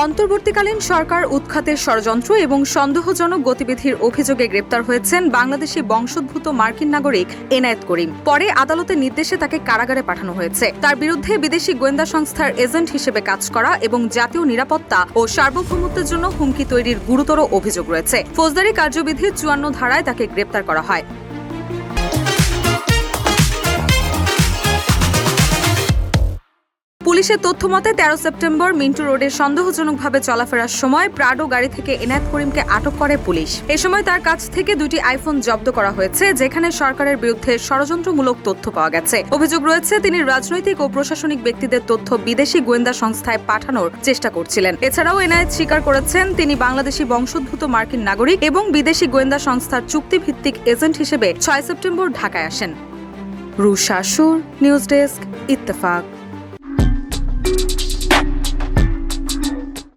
অন্তর্বর্তীকালীন সরকার উৎখাতের ষড়যন্ত্র এবং সন্দেহজনক গতিবিধির অভিযোগে গ্রেপ্তার হয়েছেন বাংলাদেশি বংশোদ্ভূত মার্কিন নাগরিক এনায়েত করিম। পরে আদালতের নির্দেশে তাকে কারাগারে পাঠানো হয়েছে। তার বিরুদ্ধে বিদেশি গোয়েন্দা সংস্থার এজেন্ট হিসেবে কাজ করা এবং জাতীয় নিরাপত্তা ও সার্বভৌমত্বের জন্য হুমকি তৈরির গুরুতর অভিযোগ রয়েছে। ফৌজদারি কার্যবিধির ৫৪ ধারায় তাকে গ্রেপ্তার করা হয়। পুলিশের তথ্যমতে ১৩ সেপ্টেম্বর মিন্টু রোডে সন্দেহজনকভাবে চলাফেরার সময় প্রাডো গাড়ি থেকে এনায়েত করিমকে আটক করে পুলিশ। এ সময় তার কাছ থেকে ২টি আইফোন জব্দ করা হয়েছে, যেখানে সরকারের বিরুদ্ধে ষড়যন্ত্রমূলক তথ্য পাওয়া গেছে। অভিযোগ রয়েছে তিনি রাজনৈতিক ও প্রশাসনিক ব্যক্তিদের তথ্য বিদেশি গোয়েন্দা সংস্থায় পাঠানোর চেষ্টা করছিলেন। এছাড়াও এনায়েত স্বীকার করেছেন তিনি বাংলাদেশি বংশোদ্ভূত মার্কিন নাগরিক এবং বিদেশি গোয়েন্দা সংস্থার চুক্তিভিত্তিক এজেন্ট হিসেবে ৬ সেপ্টেম্বর ঢাকায় আসেন। রুশা সুর, নিউজ ডেস্ক, ইত্তেফাক।